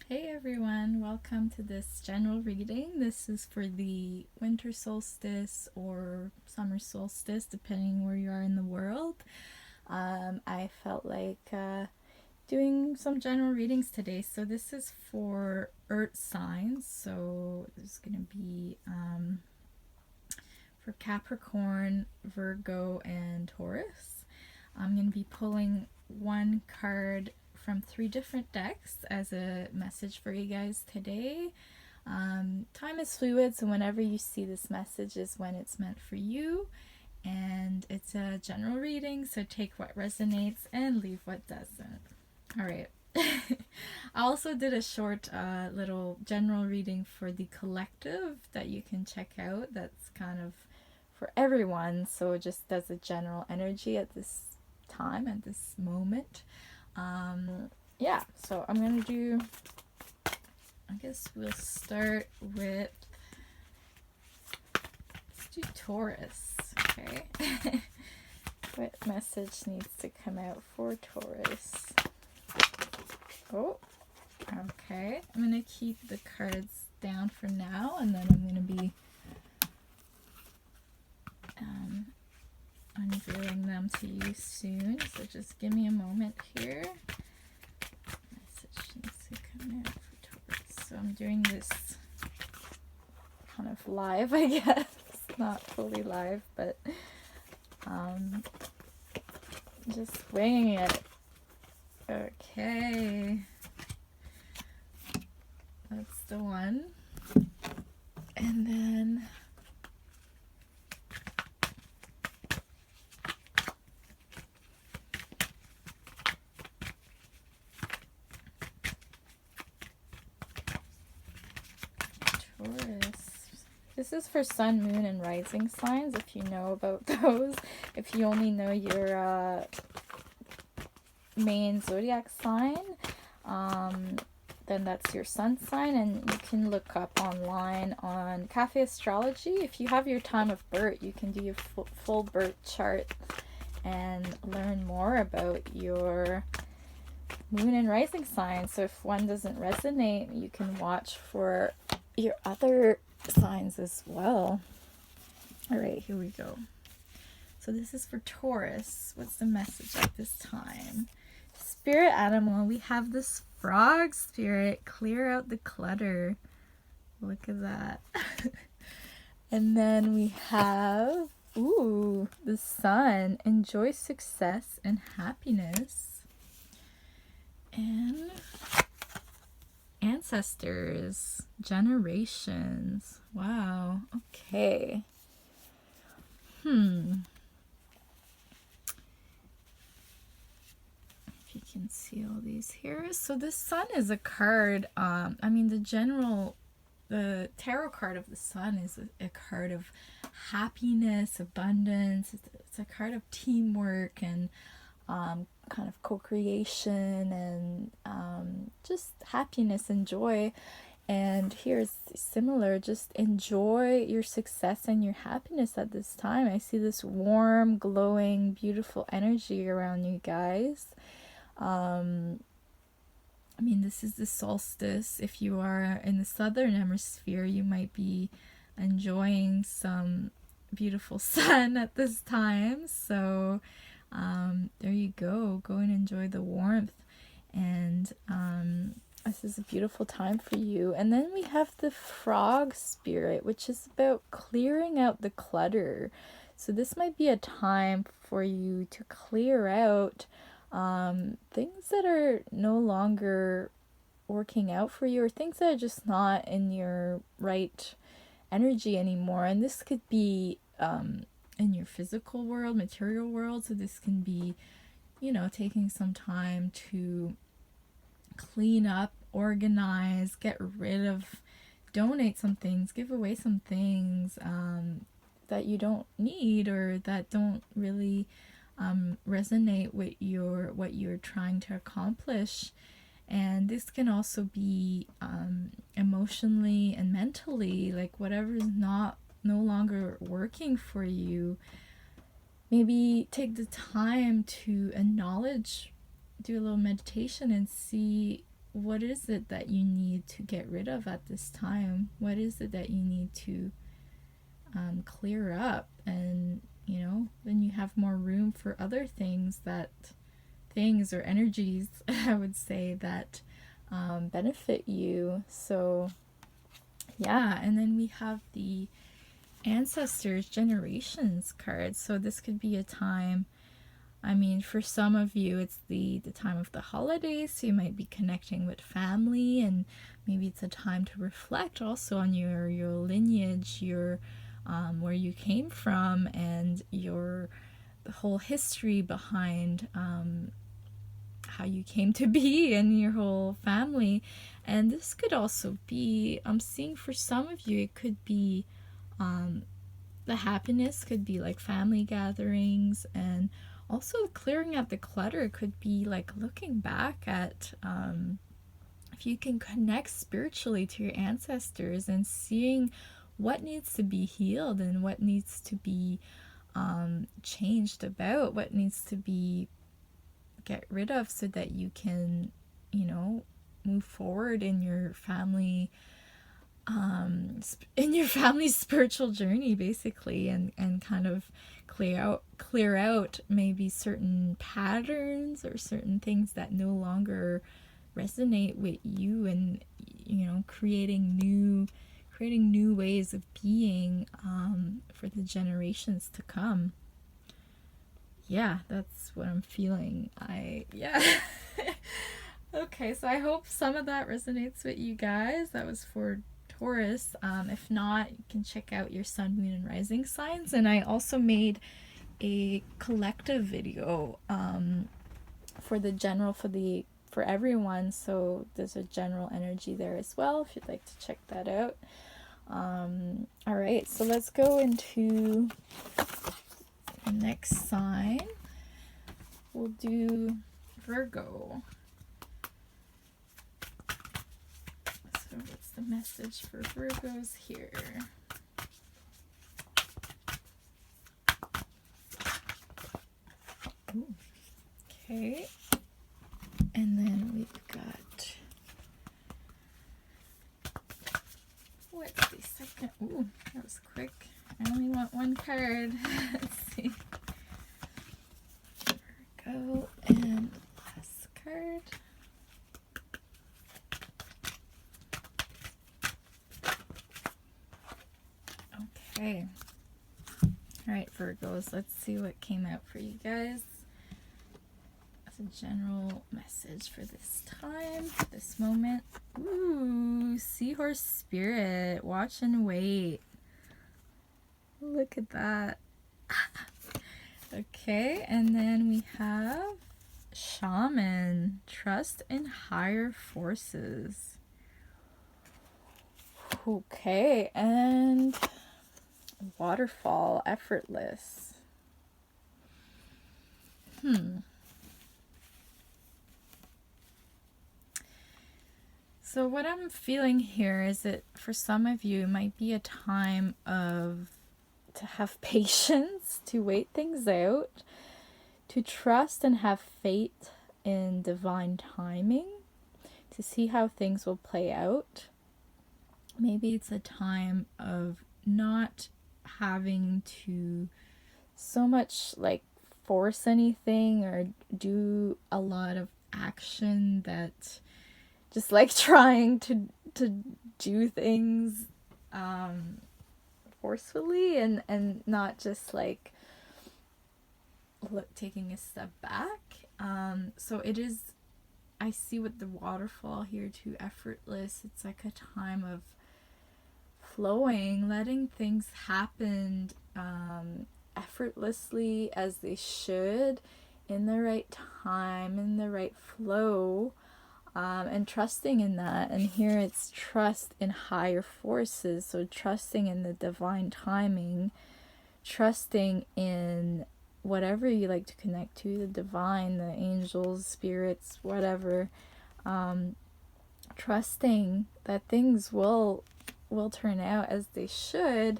Hey everyone, welcome to this general reading. This is for the winter solstice or summer solstice, depending where you are in the world. I felt like doing some general readings today. So this is for earth signs. So there's going to be for Capricorn, Virgo, and Taurus. I'm going to be pulling one card from 3 different decks as a message for you guys today. Time is fluid, so whenever you see this message is when it's meant for you. And it's a general reading, so take what resonates and leave what doesn't. Alright. I also did a short little general reading for the collective that you can check out. That's kind of for everyone, so it just does a general energy at this time, at this moment. Yeah, so I'm gonna do, I guess we'll start with, let's do Taurus, okay? What message needs to come out for Taurus? Oh, okay. I'm gonna keep the cards down for now, and then I'm gonna be unveiling them to you soon. So just give me a moment here. Message needs to come out for Taurus. So I'm doing this kind of live, I guess. Not fully live, but just winging it. Okay. That's the one. And then Taurus. This is for sun, moon, and rising signs, if you know about those. If you only know your main zodiac sign, then that's your sun sign, and you can look up online on Cafe Astrology. If you have your time of birth, you can do your full birth chart and learn more about your moon and rising signs. So if one doesn't resonate, you can watch for your other signs as well. All right, here we go. So this is for Taurus. What's the message at this time? Spirit animal, we have this frog spirit. Clear out the clutter. Look at that. And then we have, ooh, the sun. Enjoy success and happiness. And ancestors, generations. Wow. Okay. If you can see all these here. So the sun is a card. The tarot card of the sun is a card of happiness, abundance. It's a card of teamwork and kind of co-creation and just happiness and joy. And here's similar, just enjoy your success and your happiness at this time. I see this warm, glowing, beautiful energy around you guys. This is the solstice. If you are in the southern hemisphere, you might be enjoying some beautiful sun at this time. So there you go. Go and enjoy the warmth. And this is a beautiful time for you. And then we have the frog spirit, which is about clearing out the clutter. So this might be a time for you to clear out things that are no longer working out for you, or things that are just not in your right energy anymore. And this could be in your physical world, material world. So this can be, taking some time to clean up, organize, get rid of, donate some things, give away some things that you don't need or that don't really resonate with what you're trying to accomplish. And this can also be emotionally and mentally, like whatever is no longer working for you. Maybe take the time to acknowledge, do a little meditation and see what is it that you need to get rid of at this time? What is it that you need to clear up? And then you have more room for other things or energies, I would say, that benefit you. So yeah, and then we have the ancestors generations card. So this could be a time, I mean, for some of you it's the time of the holidays, so you might be connecting with family, and maybe it's a time to reflect also on your lineage, your where you came from, and the whole history behind how you came to be and your whole family. And this could also be, I'm seeing for some of you, it could be the happiness could be like family gatherings, and also clearing out the clutter could be like looking back at if you can connect spiritually to your ancestors and seeing what needs to be healed and what needs to be changed about, what needs to be get rid of, so that you can move forward in your family spiritual journey, basically, and kind of clear out maybe certain patterns or certain things that no longer resonate with you, and creating new ways of being for the generations to come. Yeah, that's what I'm feeling. Okay, so I hope some of that resonates with you guys. That was for Taurus. If not, you can check out your sun, moon, and rising signs. And I also made a collective video for everyone. So there's a general energy there as well, if you'd like to check that out. All right, so let's go into the next sign. We'll do Virgo. So what's the message for Virgos here? Ooh. Okay. And then we've got, what's the second? Ooh, that was quick. I only want one card. Let's see. Virgo, and last card. Okay. Alright, Virgos, let's see what came out for you guys. That's a general message for this time, this moment. Ooh, Seahorse Spirit. Watch and wait. Look at that. Okay, and then we have Shaman. Trust in higher forces. Okay, and Waterfall. Effortless. So what I'm feeling here is that for some of you, it might be a time to have patience, to wait things out, to trust and have faith in divine timing, to see how things will play out. Maybe it's a time of not having to so much like force anything or do a lot of action, that just like trying to do things forcefully, and not just like taking a step back. So it is, I see with the waterfall here too, effortless. It's like a time of flowing, letting things happen effortlessly as they should, in the right time, in the right flow, and trusting in that. And here it's trust in higher forces, so trusting in the divine timing, trusting in whatever you like to connect to, the divine, the angels, spirits, whatever, trusting that things will turn out as they should,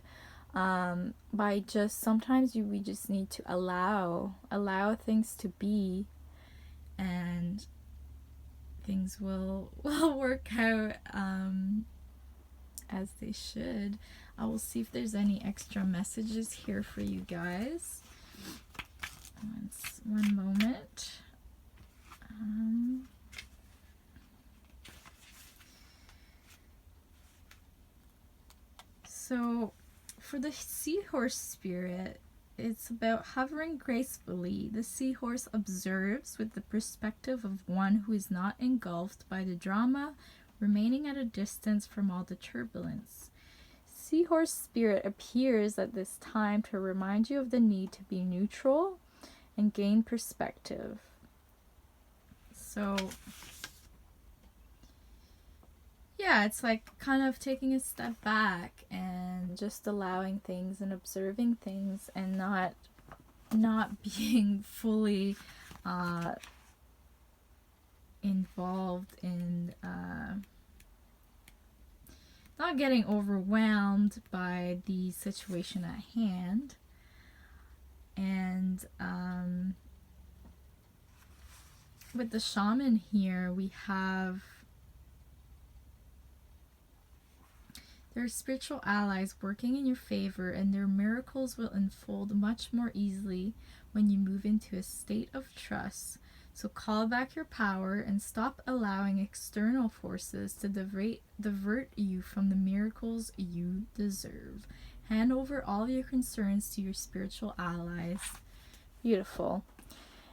by just, sometimes we just need to allow things to be, and things will work out as they should. I will see if there's any extra messages here for you guys. One moment. So for the seahorse spirit, it's about hovering gracefully. The seahorse observes with the perspective of one who is not engulfed by the drama, remaining at a distance from all the turbulence. Seahorse spirit appears at this time to remind you of the need to be neutral and gain perspective. So yeah, it's like kind of taking a step back and just allowing things and observing things, and not being fully involved in not getting overwhelmed by the situation at hand. And with the shaman here, we have their spiritual allies working in your favor, and their miracles will unfold much more easily when you move into a state of trust. So call back your power and stop allowing external forces to divert you from the miracles you deserve. Hand over all your concerns to your spiritual allies. Beautiful.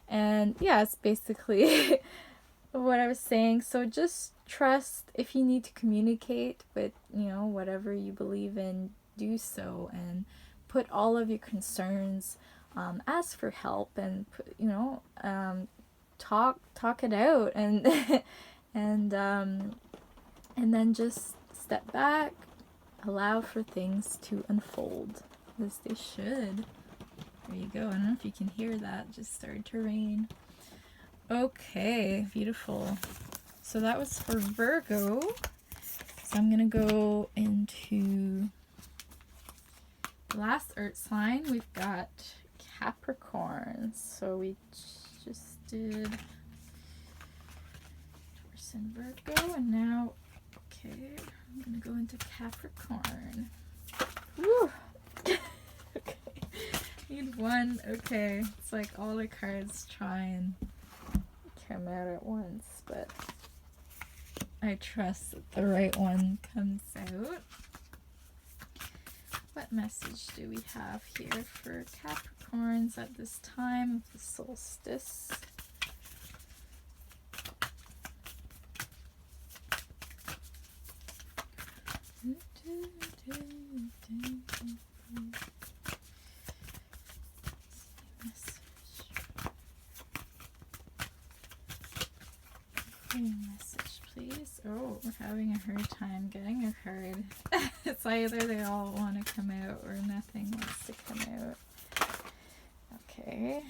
And yeah, it's basically what I was saying. So just trust. If you need to communicate with, whatever you believe in, do so, and put all of your concerns, ask for help, and talk it out, and and then just step back, allow for things to unfold as they should. There you go. I don't know if you can hear that, just started to rain. Okay, beautiful. So that was for Virgo. So I'm gonna go into the last earth sign. We've got Capricorn. So we just did Taurus and Virgo, and now, okay, I'm gonna go into Capricorn. Woo! Okay, need one. Okay, it's like all the cards try and come out at once, but I trust that the right one comes out. What message do we have here for Capricorns at this time of the solstice? Message, please. Oh, we're having a hard time getting a card. It's either they all want to come out or nothing wants to come out. Okay.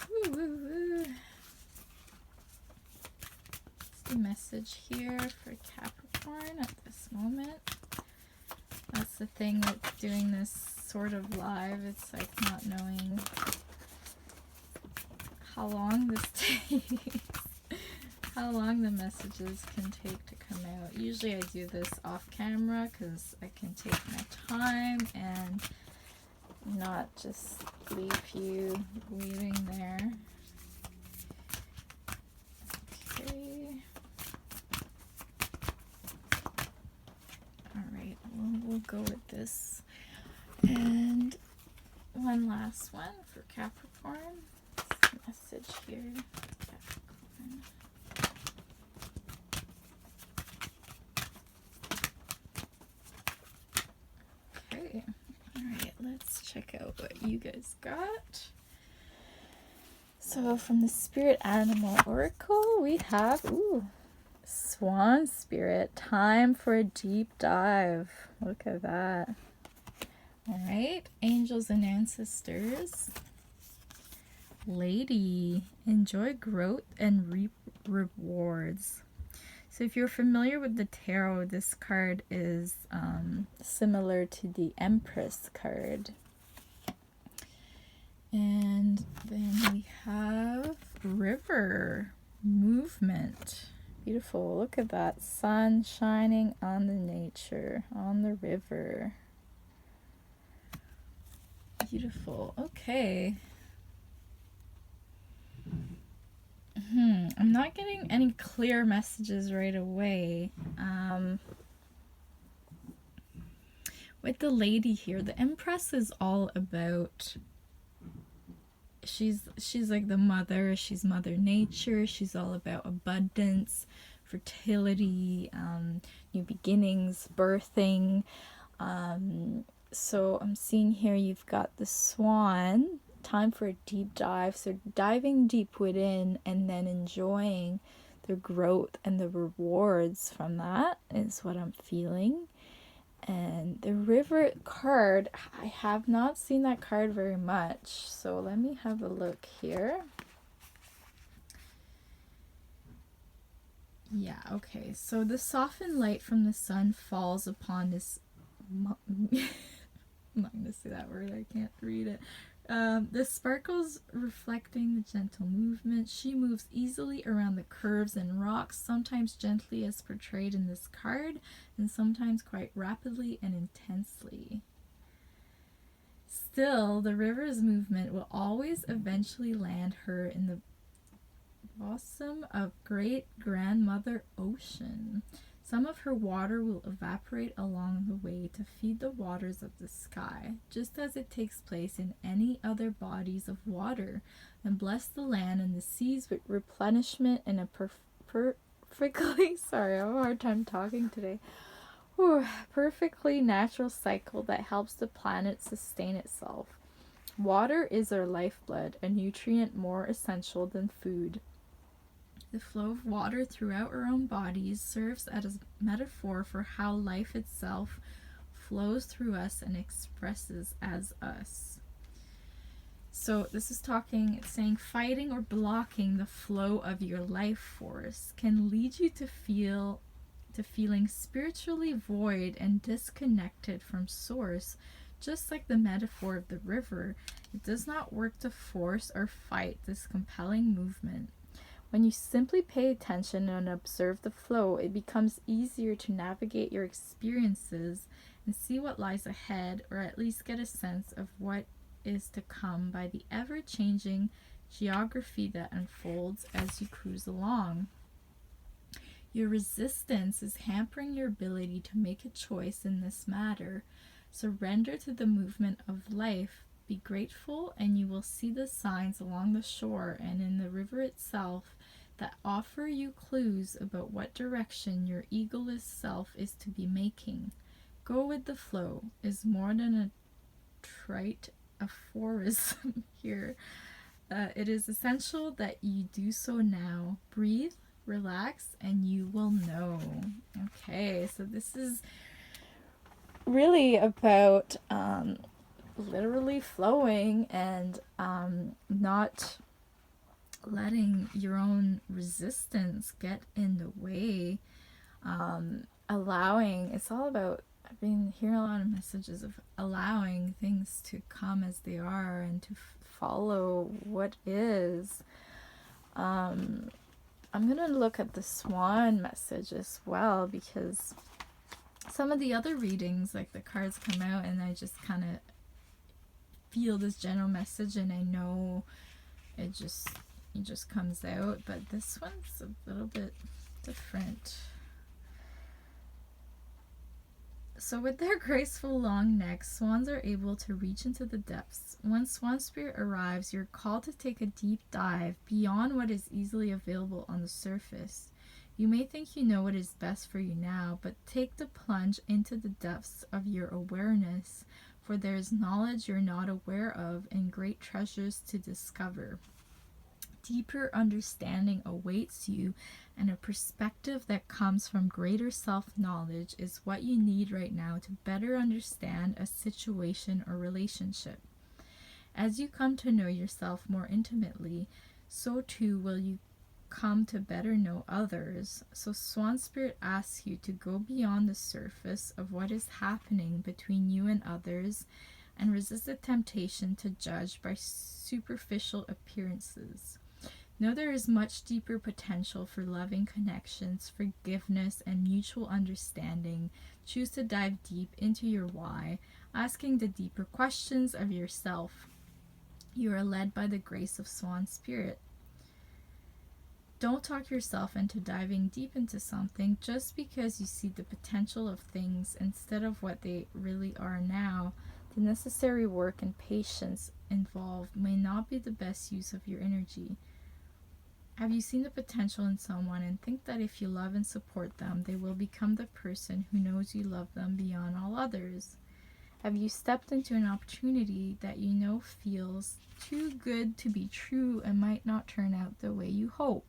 Woo, woo, woo. What's the message here for Capricorn at this moment? That's the thing with doing this sort of live. It's like not knowing how long this takes, how long the messages can take to come out. Usually I do this off camera because I can take my time and not just leave you waiting there. Okay. Alright, we'll go with this. And one last one for Capricorn. Message here, Capricorn. Okay, alright, let's check out what you guys got. So from the Spirit Animal Oracle, we have, Swan Spirit, time for a deep dive. Look at that. Alright, Angels and Ancestors. Lady, enjoy growth and reap rewards. So if you're familiar with the tarot, this card is similar to the Empress card. And then we have River. movement. Beautiful. Look at that sun shining on the nature, on the river. Beautiful. Okay. I'm not getting any clear messages right away. With the lady here, the Empress is all about, she's like the mother, she's Mother Nature, she's all about abundance, fertility, new beginnings, birthing. So I'm seeing here you've got the Swan, time for a deep dive. So diving deep within and then enjoying the growth and the rewards from that is what I'm feeling. And the River card, I have not seen that card very much, so let me have a look here. Yeah, okay, so the softened light from the sun falls upon this I'm not going to say that word, I can't read it. The sparkles reflecting the gentle movement. She moves easily around the curves and rocks, sometimes gently as portrayed in this card, and sometimes quite rapidly and intensely. Still, the river's movement will always eventually land her in the bosom of great grandmother ocean. Some of her water will evaporate along the way to feed the waters of the sky, just as it takes place in any other bodies of water, and bless the land and the seas with replenishment and a perfectly sorry, I have a hard time talking today. Perfectly natural cycle that helps the planet sustain itself. Water is our lifeblood, a nutrient more essential than food. The flow of water throughout our own bodies serves as a metaphor for how life itself flows through us and expresses as us. So this is it's saying fighting or blocking the flow of your life force can lead you to feeling spiritually void and disconnected from source. Just like the metaphor of the river, it does not work to force or fight this compelling movement. When you simply pay attention and observe the flow, it becomes easier to navigate your experiences and see what lies ahead, or at least get a sense of what is to come by the ever-changing geography that unfolds as you cruise along. Your resistance is hampering your ability to make a choice in this matter. Surrender to the movement of life. Be grateful, and you will see the signs along the shore and in the river itself that offer you clues about what direction your egoless self is to be making. Go with the flow is more than a trite aphorism here. It is essential that you do so now. Breathe, relax, and you will know. Okay, so this is really about literally flowing and not letting your own resistance get in the way. Allowing, it's all about, I've been hearing a lot of messages of allowing things to come as they are and to follow what is. I'm gonna look at the Swan message as well, because some of the other readings, like the cards come out and I just kind of feel this general message and I know it just comes out, but this one's a little bit different. So with their graceful long necks, swans are able to reach into the depths. When Swan Spirit arrives, you're called to take a deep dive beyond what is easily available on the surface. You may think you know what is best for you now, but take the plunge into the depths of your awareness, for there is knowledge you're not aware of and great treasures to discover. Deeper understanding awaits you, and a perspective that comes from greater self-knowledge is what you need right now to better understand a situation or relationship. As you come to know yourself more intimately, so too will you come to better know others. So Swan Spirit asks you to go beyond the surface of what is happening between you and others and resist the temptation to judge by superficial appearances. Know there is much deeper potential for loving connections, forgiveness, and mutual understanding. Choose to dive deep into your why, asking the deeper questions of yourself. You are led by the grace of Swan Spirit. Don't talk yourself into diving deep into something just because you see the potential of things instead of what they really are now. The necessary work and patience involved may not be the best use of your energy. Have you seen the potential in someone and think that if you love and support them, they will become the person who knows you love them beyond all others? Have you stepped into an opportunity that you know feels too good to be true and might not turn out the way you hope?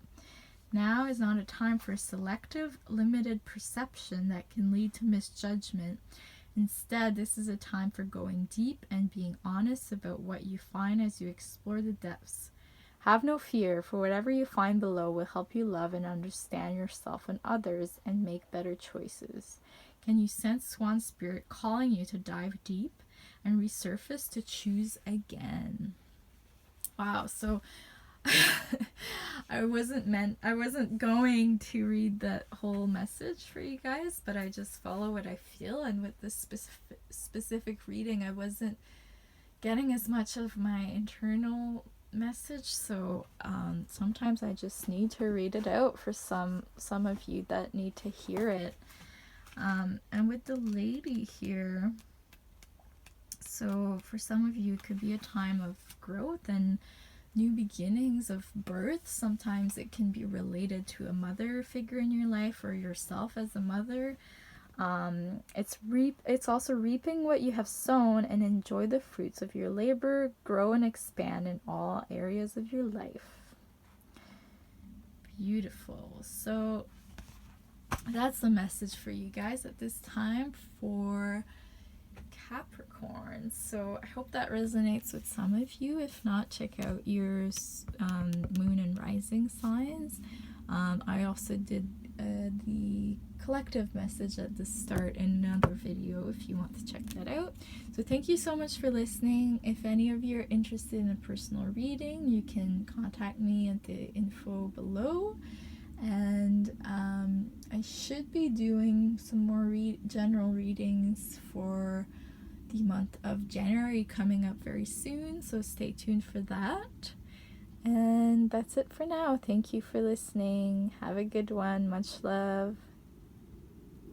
Now is not a time for selective, limited perception that can lead to misjudgment. Instead, this is a time for going deep and being honest about what you find as you explore the depths. Have no fear, for whatever you find below will help you love and understand yourself and others and make better choices. Can you sense Swan Spirit calling you to dive deep and resurface to choose again? Wow, so I wasn't going to read that whole message for you guys, but I just follow what I feel, and with this specific reading I wasn't getting as much of my internal message, so sometimes I just need to read it out for some of you that need to hear it. And with the lady here, so for some of you it could be a time of growth and new beginnings, of birth. Sometimes it can be related to a mother figure in your life or yourself as a mother. It's also reaping what you have sown and enjoy the fruits of your labor, grow and expand in all areas of your life. Beautiful. So that's the message for you guys at this time for Capricorn. So I hope that resonates with some of you. If not, check out your moon and rising signs. I also did the collective message at the start in another video if you want to check that out. So thank you so much for listening. If any of you are interested in a personal reading, you can contact me at the info below. And I should be doing some more general readings for the month of January coming up very soon, so stay tuned for that. And that's it for now. Thank you for listening. Have a good one. Much love.